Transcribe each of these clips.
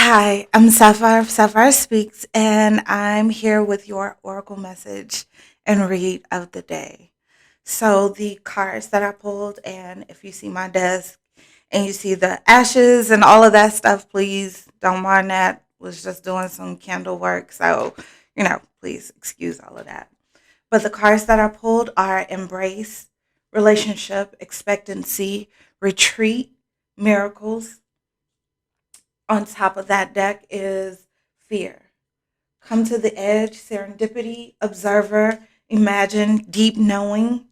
Hi, I'm Sapphire of Sapphire Speaks, and I'm here with your oracle message and read of the day. So, the cards that I pulled, and if you see my desk and you see the ashes and all of that stuff, please don't mind that. Was just doing some candle work, so please excuse all of that. But the cards that I pulled are embrace, relationship, expectancy, retreat, miracles. On top of that deck is fear. Come to the edge, serendipity, observer, imagine, deep knowing,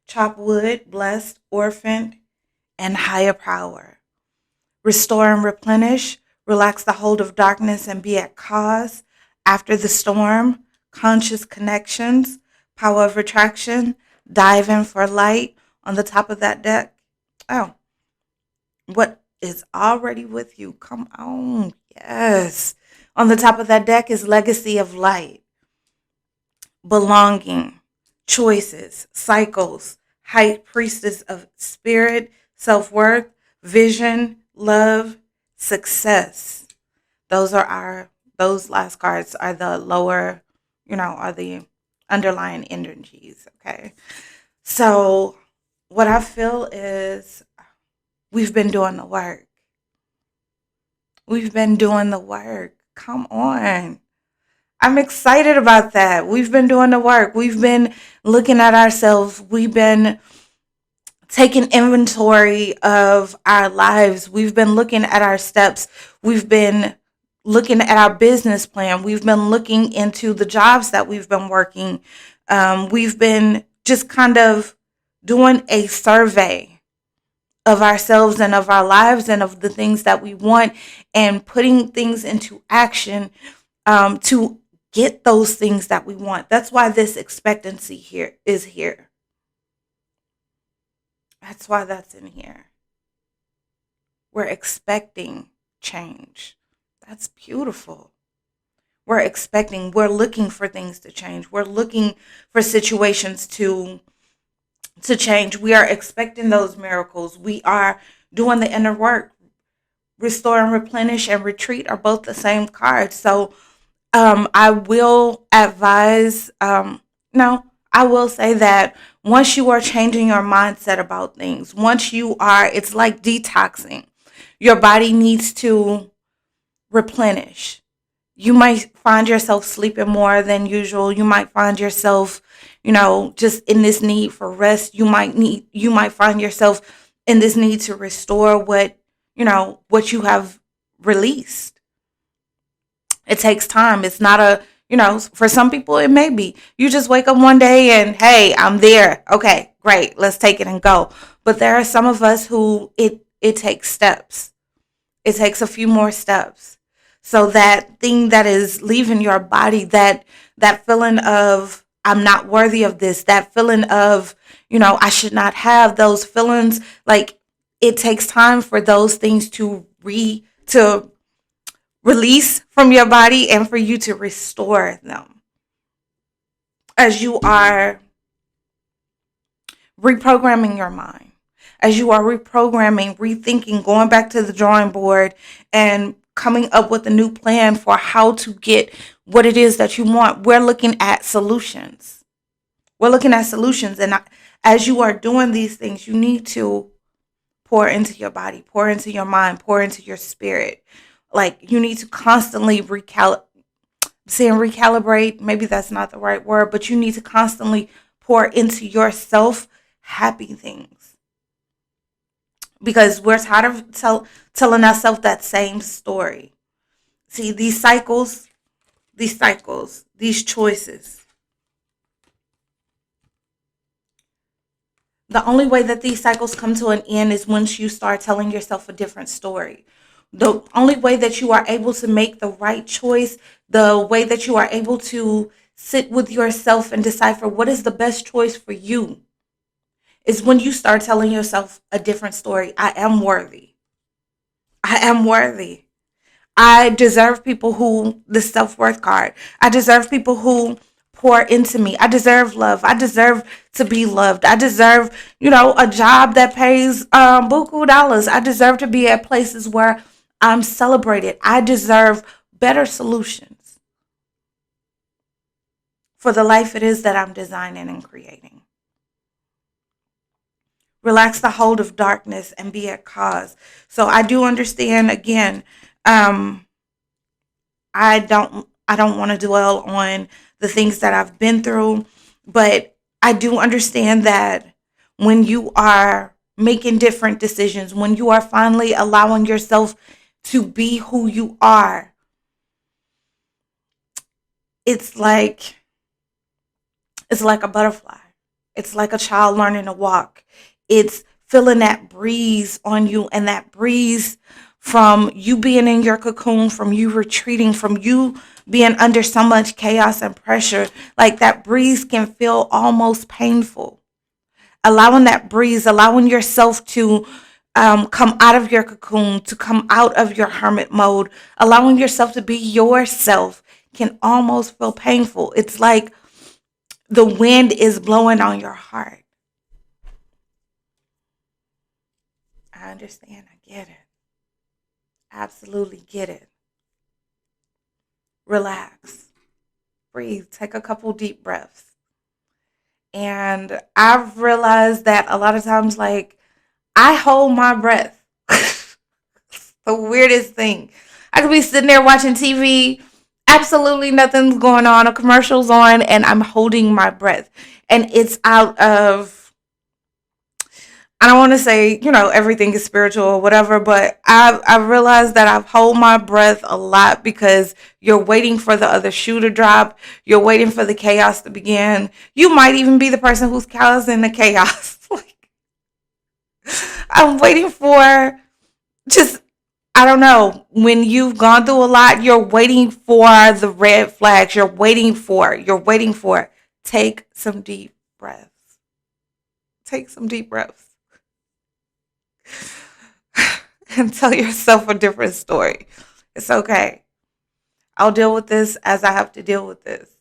chop wood, blessed, orphaned, and higher power. Restore and replenish, relax the hold of darkness and be at cause. After the storm, conscious connections, power of attraction, dive in for light on the top of that deck. Oh, what is already with you? Come on. Yes. On the top of that deck is legacy of light, belonging, choices, cycles, high priestess of spirit, self worth, vision, love, success. Those last cards are the lower, are the underlying energies. Okay. So what I feel is we've been doing the work. We've been doing the work. Come on. I'm excited about that. We've been doing the work. We've been looking at ourselves. We've been taking inventory of our lives. We've been looking at our steps. We've been looking at our business plan. We've been looking into the jobs that we've been working. We've been just kind of doing a survey of ourselves and of our lives and of the things that we want and putting things into action to get those things that we want. That's why this expectancy here is here. That's why that's in here. We're expecting change. That's beautiful. We're looking for things to change. We're looking for situations to change. We are expecting those miracles. We are doing the inner work. Restore and replenish and retreat are both the same card. So I will advise, no, I will say that once you are changing your mindset about things, it's like detoxing. Your body needs to replenish. You might find yourself sleeping more than usual. You might find yourself, just in this need for rest. You might find yourself in this need to restore what you have released. It takes time. It's not for some people, it may be. You just wake up one day and, hey, I'm there. Okay, great. Let's take it and go. But there are some of us who it takes steps. It takes a few more steps. So that thing that is leaving your body, that feeling of, I'm not worthy of this, that feeling of, I should not have those feelings. Like, it takes time for those things to release from your body and for you to restore them as you are reprogramming your mind, as you are reprogramming, rethinking, going back to the drawing board and coming up with a new plan for how to get what it is that you want. We're looking at solutions. And as you are doing these things, you need to pour into your body, pour into your mind, pour into your spirit. Like, you need to constantly recalibrate. Maybe that's not the right word, but you need to constantly pour into yourself happy things. Because we're tired of telling ourselves that same story. See, these cycles, these choices. The only way that these cycles come to an end is once you start telling yourself a different story. The only way that you are able to make the right choice, the way that you are able to sit with yourself and decipher what is the best choice for you, is when you start telling yourself a different story. I am worthy. I am worthy. I deserve people the self-worth card. I deserve people who pour into me. I deserve love. I deserve to be loved. I deserve, a job that pays buku dollars. I deserve to be at places where I'm celebrated. I deserve better solutions for the life it is that I'm designing and creating. Relax the hold of darkness and be at cause. So I do understand again, um, I don't want to dwell on the things that I've been through, but I do understand that when you are making different decisions, when you are finally allowing yourself to be who you are, it's like it's like a butterfly. It's like a child learning to walk. It's feeling that breeze on you, and that breeze from you being in your cocoon, from you retreating, from you being under so much chaos and pressure. Like that breeze can feel almost painful. Allowing that breeze, allowing yourself to come out of your cocoon, to come out of your hermit mode, allowing yourself to be yourself can almost feel painful. It's like the wind is blowing on your heart. I understand. I get it. Absolutely get it. Relax. Breathe. Take a couple deep breaths. And I've realized that a lot of times, like, I hold my breath. The weirdest thing. I could be sitting there watching TV, absolutely nothing's going on, a commercial's on, and I'm holding my breath. And it's out of, I don't want to say, everything is spiritual or whatever, but I've realized that I've hold my breath a lot because you're waiting for the other shoe to drop. You're waiting for the chaos to begin. You might even be the person who's causing the chaos. Like, I'm waiting for just, I don't know, when you've gone through a lot, you're waiting for the red flags. You're waiting for. Take some deep breaths. Take some deep breaths. And tell yourself a different story. It's okay. I'll deal with this as I have to deal with this.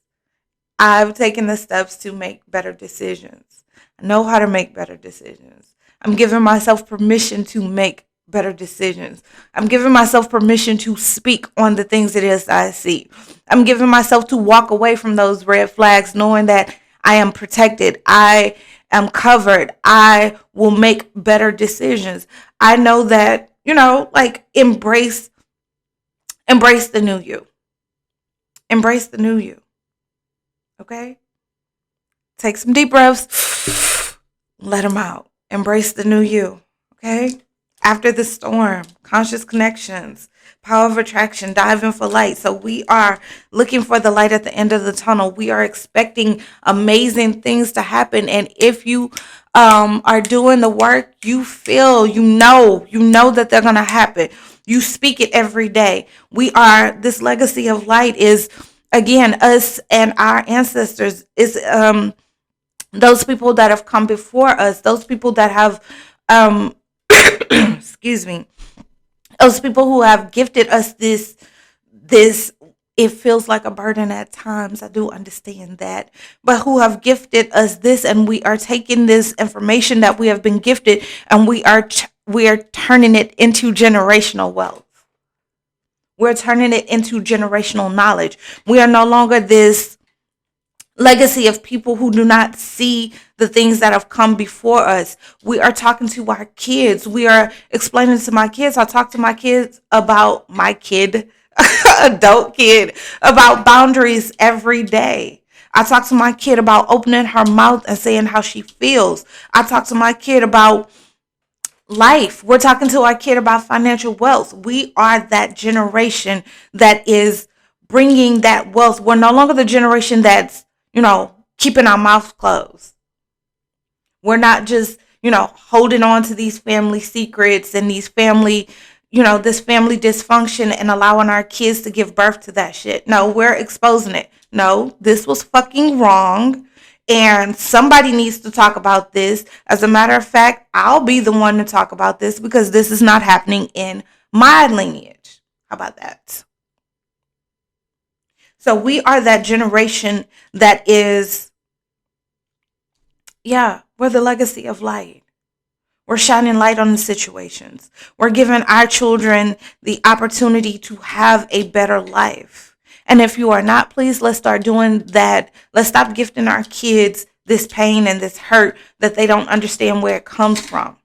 I've taken the steps to make better decisions. I know how to make better decisions. I'm giving myself permission to make better decisions. I'm giving myself permission to speak on the things it is that I see. I'm giving myself to walk away from those red flags, knowing that I am protected. I am covered. I will make better decisions. I know that, like embrace the new you. Embrace the new you. Okay? Take some deep breaths. Let them out. Embrace the new you. Okay? After the storm, conscious connections, power of attraction, diving for light. So we are looking for the light at the end of the tunnel. We are expecting amazing things to happen. And if you are doing the work, you know that they're going to happen. You speak it every day. This legacy of light is, again, us and our ancestors, is those people that have come before us, those people that have, um, excuse me, those people who have gifted us this. It feels like a burden at times. I do understand that, but who have gifted us this, and we are taking this information that we have been gifted, and we are turning it into generational wealth. We're turning it into generational knowledge. We are no longer this legacy of people who do not see the things that have come before us. We are talking to our kids. We are explaining to my kids. I talk to my kids about my kid, adult kid, about boundaries every day. I talk to my kid about opening her mouth and saying how she feels. I talk to my kid about life. We're talking to our kid about financial wealth. We are that generation that is bringing that wealth. We're no longer the generation that's, keeping our mouths closed. We're not just, holding on to these family secrets and this family dysfunction and allowing our kids to give birth to that shit. No, we're exposing it. No, this was fucking wrong. And somebody needs to talk about this. As a matter of fact, I'll be the one to talk about this because this is not happening in my lineage. How about that? So we are that generation that is, yeah, we're the legacy of light. We're shining light on the situations. We're giving our children the opportunity to have a better life. And if you are not, please, let's start doing that. Let's stop gifting our kids this pain and this hurt that they don't understand where it comes from.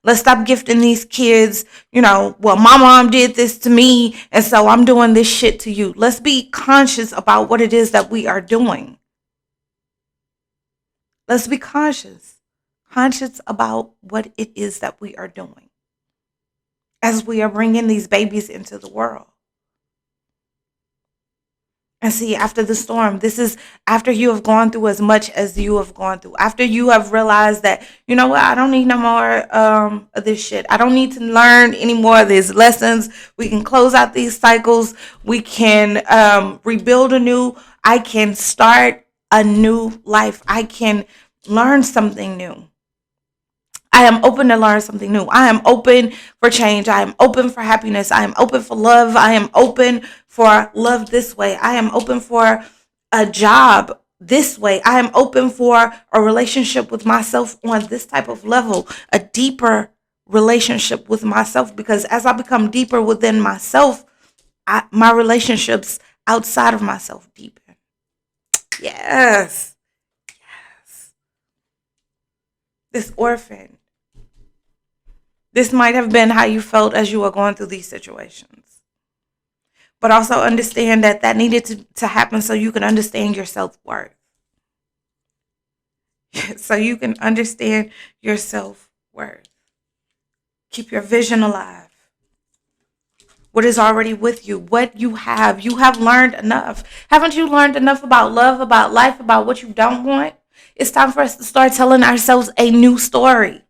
Let's stop gifting these kids, well, my mom did this to me, and so I'm doing this shit to you. Let's be conscious about what it is that we are doing. Let's be conscious about what it is that we are doing as we are bringing these babies into the world. And see, after the storm, this is after you have gone through as much as you have gone through. After you have realized that, you know what, I don't need no more of this shit. I don't need to learn any more of these lessons. We can close out these cycles. We can rebuild anew. I can start a new life. I can learn something new. I am open to learn something new. I am open for change. I am open for happiness. I am open for love. I am open for love this way. I am open for a job this way. I am open for a relationship with myself on this type of level, a deeper relationship with myself, because as I become deeper within myself, my relationships outside of myself deepen. Yes. This orphan. This might have been how you felt as you were going through these situations. But also understand that needed to happen so you can understand your self-worth. So you can understand your self-worth. Keep your vision alive. What is already with you, what you have learned enough. Haven't you learned enough about love, about life, about what you don't want? It's time for us to start telling ourselves a new story.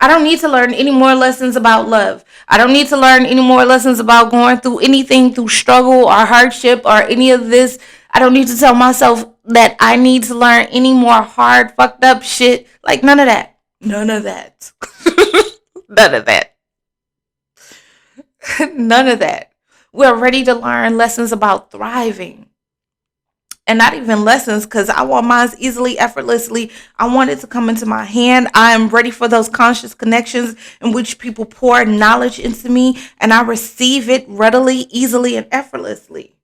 I don't need to learn any more lessons about love. I don't need to learn any more lessons about going through anything, through struggle or hardship or any of this. I don't need to tell myself that I need to learn any more hard, fucked up shit. Like none of that. None of that. None of that. None of that. We're ready to learn lessons about thriving. And not even lessons, because I want mine easily, effortlessly. I want it to come into my hand. I am ready for those conscious connections in which people pour knowledge into me and I receive it readily, easily, and effortlessly.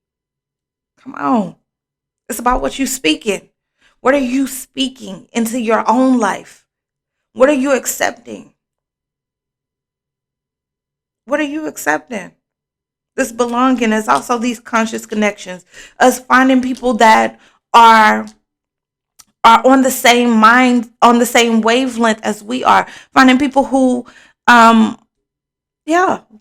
Come on. It's about what you're speaking. What are you speaking into your own life? What are you accepting? What are you accepting? This belonging is also these conscious connections. Us finding people that are on the same mind, on the same wavelength as we are. Finding people who,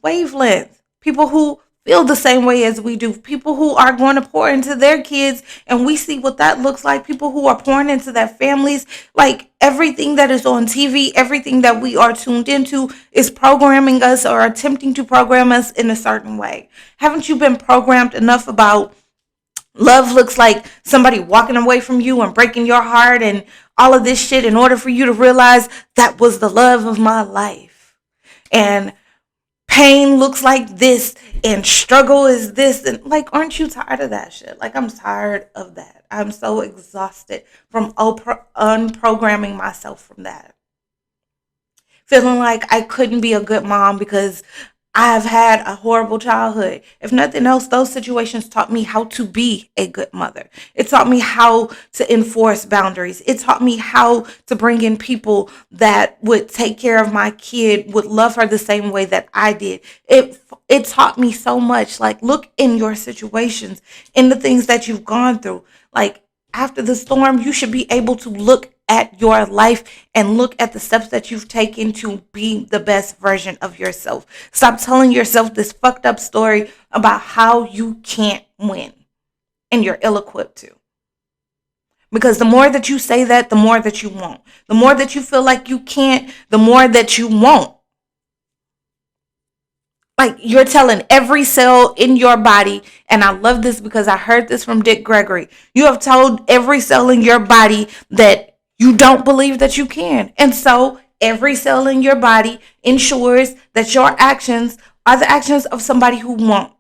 wavelength. People who feel the same way as we do. People who are going to pour into their kids, and we see what that looks like. People who are pouring into their families. Like everything that is on TV, everything that we are tuned into is programming us or attempting to program us in a certain way. Haven't you been programmed enough about love looks like somebody walking away from you and breaking your heart and all of this shit in order for you to realize that was the love of my life? And pain looks like this and struggle is this, and like, aren't you tired of that shit? Like, I'm tired of that. I'm so exhausted from unprogramming myself from that. Feeling like I couldn't be a good mom because I've had a horrible childhood. If nothing else, those situations taught me how to be a good mother. It taught me how to enforce boundaries. It taught me how to bring in people that would take care of my kid, would love her the same way that I did. It taught me so much. Like, look in your situations, in the things that you've gone through. Like, after the storm, you should be able to look at your life and look at the steps that you've taken to be the best version of yourself. Stop telling yourself this fucked up story about how you can't win and you're ill-equipped to. Because the more that you say that, the more that you won't. The more that you feel like you can't, the more that you won't. Like, you're telling every cell in your body, and I love this because I heard this from Dick Gregory. You have told every cell in your body that you don't believe that you can. And so every cell in your body ensures that your actions are the actions of somebody who won't.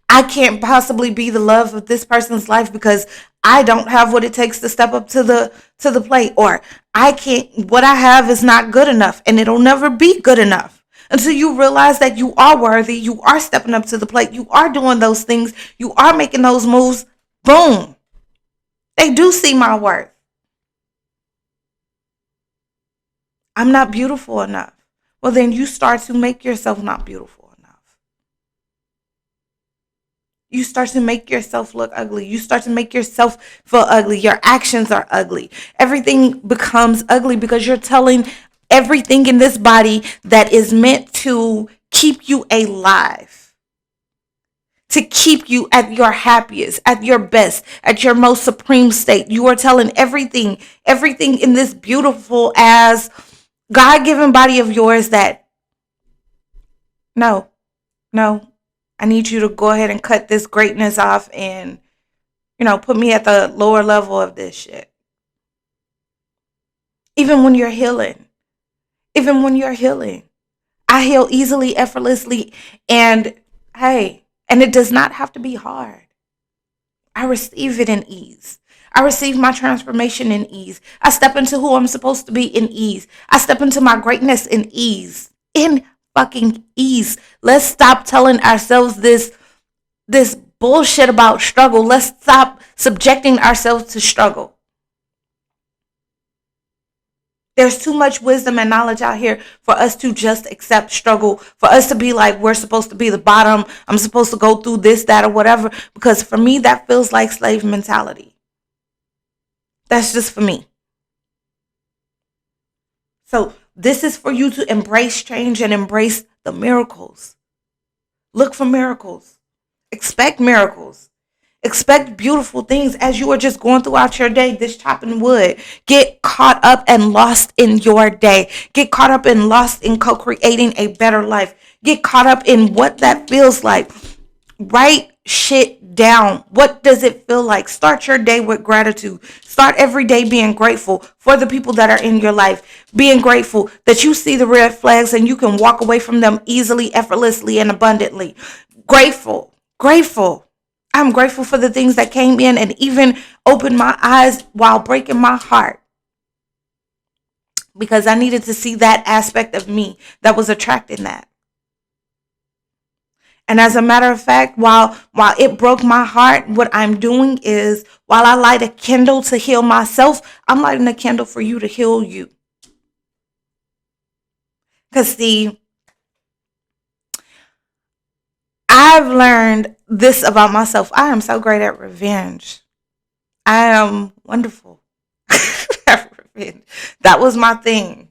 I can't possibly be the love of this person's life because I don't have what it takes to step up to the plate, or I can't, what I have is not good enough, and it'll never be good enough until you realize that you are worthy, you are stepping up to the plate, you are doing those things, you are making those moves. Boom. They do see my worth. I'm not beautiful enough. Well, then you start to make yourself not beautiful enough. You start to make yourself look ugly. You start to make yourself feel ugly. Your actions are ugly. Everything becomes ugly because you're telling everything in this body that is meant to keep you alive, to keep you at your happiest, at your best, at your most supreme state. You are telling everything in this beautiful as God-given body of yours that no, no, I need you to go ahead and cut this greatness off and, put me at the lower level of this shit. Even when you're healing, I heal easily, effortlessly, and hey, and it does not have to be hard. I receive it in ease. I receive my transformation in ease. I step into who I'm supposed to be in ease. I step into my greatness in ease. In fucking ease. Let's stop telling ourselves this bullshit about struggle. Let's stop subjecting ourselves to struggle. There's too much wisdom and knowledge out here for us to just accept struggle, for us to be like, we're supposed to be the bottom. I'm supposed to go through this, that, or whatever. Because for me, that feels like slave mentality. That's just for me. So this is for you to embrace change and embrace the miracles. Look for miracles. Expect miracles. Expect beautiful things as you are just going throughout your day, this chopping wood. Get caught up and lost in your day. Get caught up and lost in co-creating a better life. Get caught up in what that feels like. Write shit down. What does it feel like? Start your day with gratitude. Start every day being grateful for the people that are in your life. Being grateful that you see the red flags and you can walk away from them easily, effortlessly, and abundantly. Grateful. I'm grateful for the things that came in and even opened my eyes while breaking my heart. Because I needed to see that aspect of me that was attracting that. And as a matter of fact, while it broke my heart, what I'm doing is, while I light a candle to heal myself, I'm lighting a candle for you to heal you. Because see, I've learned this about myself. I am so great at revenge. I am wonderful at revenge. That was my thing.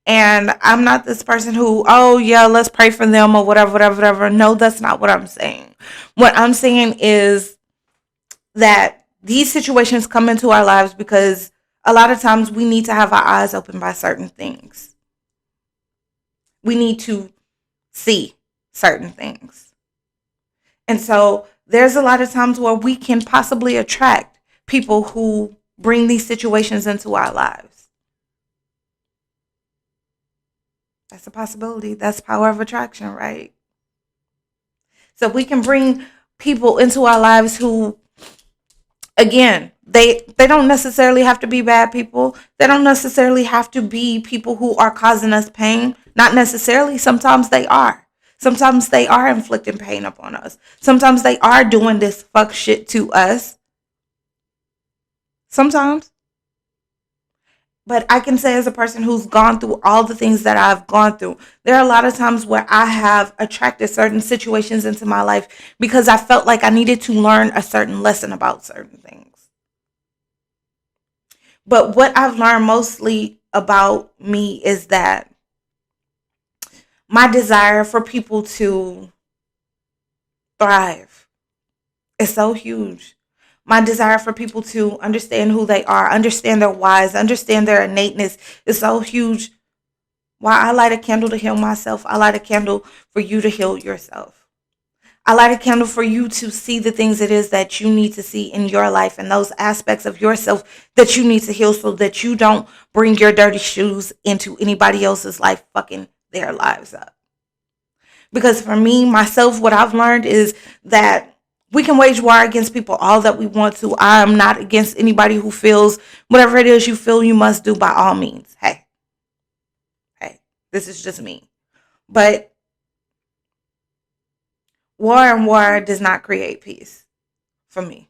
And I'm not this person who, oh yeah, let's pray for them or whatever. No, that's not what I'm saying. What I'm saying is that these situations come into our lives because a lot of times we need to have our eyes opened by certain things. We need to see certain things. And so there's a lot of times where we can possibly attract people who bring these situations into our lives. That's a possibility. That's power of attraction, right? So we can bring people into our lives who, again, they don't necessarily have to be bad people. They don't necessarily have to be people who are causing us pain. Not necessarily. Sometimes they are. Sometimes they are inflicting pain upon us. Sometimes they are doing this fuck shit to us. Sometimes. But I can say, as a person who's gone through all the things that I've gone through, there are a lot of times where I have attracted certain situations into my life because I felt like I needed to learn a certain lesson about certain things. But what I've learned mostly about me is that my desire for people to thrive is so huge. My desire for people to understand who they are, understand their whys, understand their innateness is so huge. While I light a candle to heal myself, I light a candle for you to heal yourself. I light a candle for you to see the things it is that you need to see in your life and those aspects of yourself that you need to heal so that you don't bring your dirty shoes into anybody else's life, fucking their lives up. Because for me, myself, what I've learned is that we can wage war against people all that we want to. I am not against anybody who feels whatever it is you feel you must do by all means. Hey, this is just me. But war and war does not create peace for me.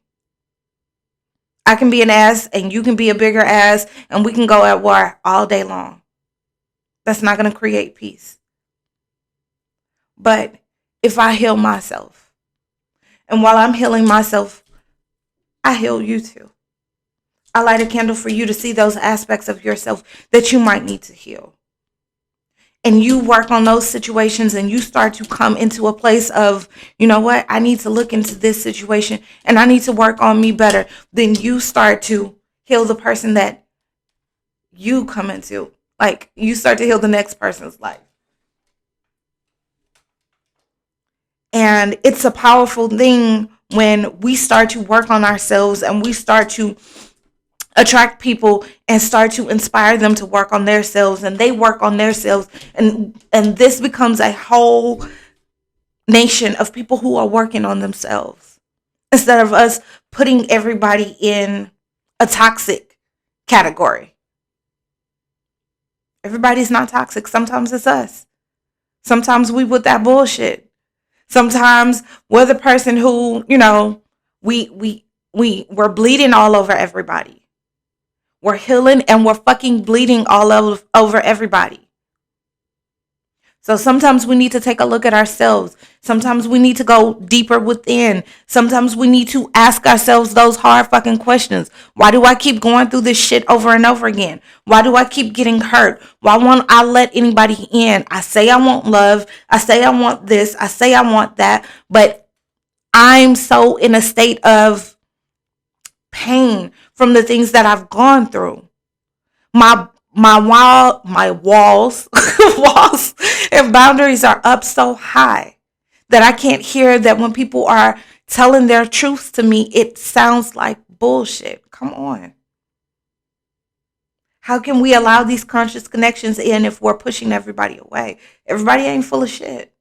I can be an ass and you can be a bigger ass and we can go at war all day long. That's not going to create peace. But if I heal myself, and while I'm healing myself, I heal you too. I light a candle for you to see those aspects of yourself that you might need to heal. And you work on those situations and you start to come into a place of, you know what, I need to look into this situation and I need to work on me better. Then you start to heal the person that you come into. Like, you start to heal the next person's life. And it's a powerful thing when we start to work on ourselves and we start to attract people and start to inspire them to work on themselves and they work on themselves, and this becomes a whole nation of people who are working on themselves instead of us putting everybody in a toxic category. Everybody's not toxic. Sometimes it's us. Sometimes we with that bullshit. Sometimes we're the person who, we're bleeding all over everybody. We're healing and we're fucking bleeding all over everybody. So sometimes we need to take a look at ourselves. Sometimes we need to go deeper within. Sometimes we need to ask ourselves those hard fucking questions. Why do I keep going through this shit over and over again? Why do I keep getting hurt? Why won't I let anybody in? I say I want love. I say I want this. I say I want that. But I'm so in a state of pain from the things that I've gone through. My walls walls and boundaries are up so high that I can't hear that when people are telling their truths to me, it sounds like bullshit. Come on. How can we allow these conscious connections in if we're pushing everybody away? Everybody ain't full of shit.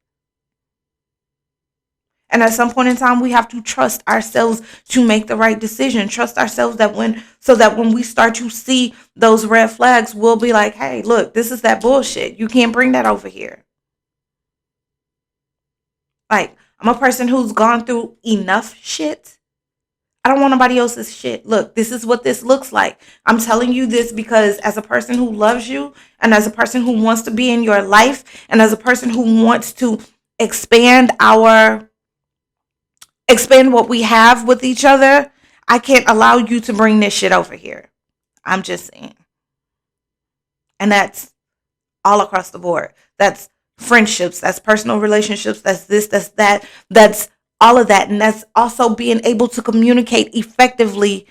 And at some point in time, we have to trust ourselves to make the right decision. Trust ourselves so that when we start to see those red flags, we'll be like, hey, look, this is that bullshit. You can't bring that over here. Like, I'm a person who's gone through enough shit. I don't want nobody else's shit. Look, this is what this looks like. I'm telling you this because as a person who loves you and as a person who wants to be in your life and as a person who wants to expand what we have with each other, I can't allow you to bring this shit over here. I'm just saying. And that's all across the board. That's friendships, that's personal relationships, that's this, that's that, that's all of that. And that's also being able to communicate effectively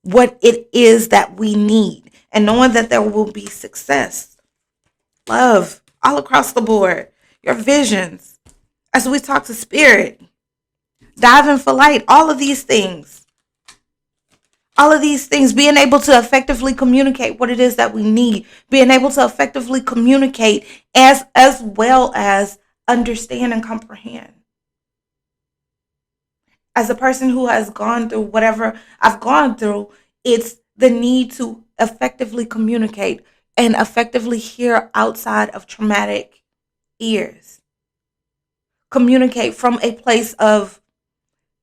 what it is that we need and knowing that there will be success, love, all across the board, your visions, as we talk to spirit, diving for light, all of these things, being able to effectively communicate what it is that we need, being able to effectively communicate as well as understand and comprehend. As a person who has gone through whatever I've gone through, it's the need to effectively communicate and effectively hear outside of traumatic ears. Communicate from a place of,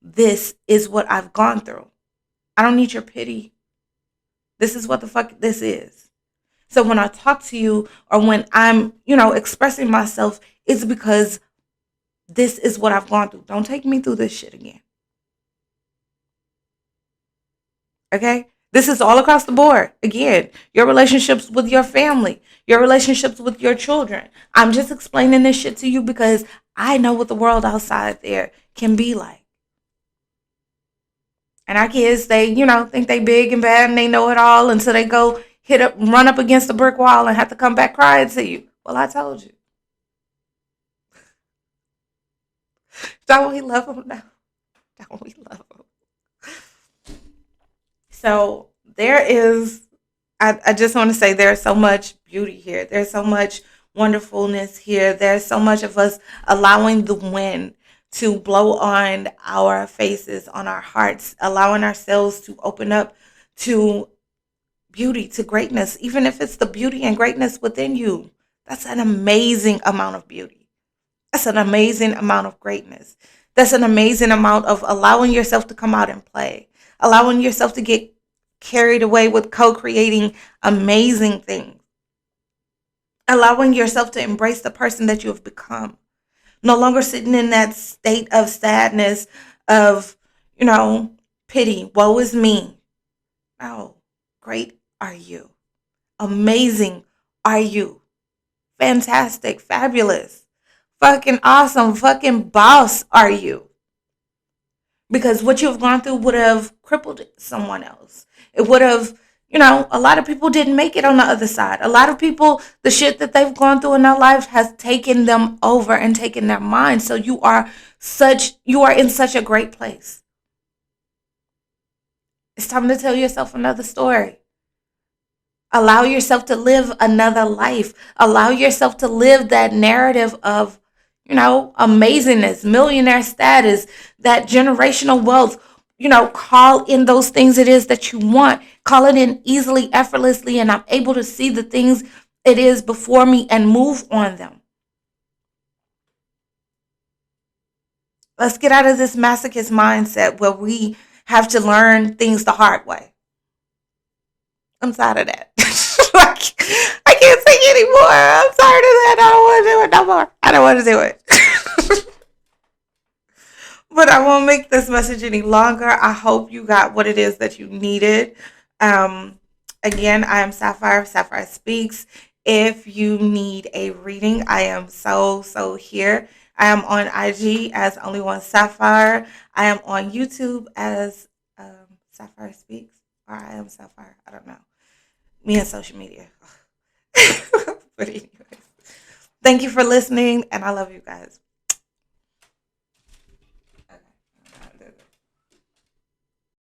this is what I've gone through. I don't need your pity. This is what the fuck this is. So when I talk to you or when I'm, expressing myself, it's because this is what I've gone through. Don't take me through this shit again. Okay? This is all across the board. Again, your relationships with your family, your relationships with your children. I'm just explaining this shit to you because I know what the world outside there can be like. And our kids, they, think they big and bad and they know it all until they go run up against a brick wall and have to come back crying to you. Well, I told you. Don't we love them now? Don't we love them? So there is, I just want to say there's so much beauty here. There's so much wonderfulness here. There's so much of us allowing the wind to blow on our faces, on our hearts, allowing ourselves to open up to beauty, to greatness, even if it's the beauty and greatness within you. That's an amazing amount of beauty. That's an amazing amount of greatness. That's an amazing amount of allowing yourself to come out and play, allowing yourself to get carried away with co creating amazing things, allowing yourself to embrace the person that you have become. No longer sitting in that state of sadness, of, you know, pity. Woe is me. Oh, great are you. Amazing are you. Fantastic, fabulous, fucking awesome, fucking boss are you. Because what you've gone through would have crippled someone else. It would have, a lot of people didn't make it on the other side. A lot of people, the shit that they've gone through in their life has taken them over and taken their mind. So you are in such a great place. It's time to tell yourself another story. Allow yourself to live another life. Allow yourself to live that narrative of, amazingness, millionaire status, that generational wealth. Call in those things it is that you want. Call it in easily, effortlessly, and I'm able to see the things it is before me and move on them. Let's get out of this masochist mindset where we have to learn things the hard way. I'm tired of that. I can't take anymore. I'm tired of that. I don't want to do it no more. I don't want to do it. But I won't make this message any longer. I hope you got what it is that you needed. Um, Again, I am Sapphire. Sapphire Speaks. If you need a reading, I am so here. I am on IG as Only One Sapphire. I am on YouTube as Sapphire Speaks, or I am Sapphire. I don't know. Me and social media. But anyways, thank you for listening, and I love you guys.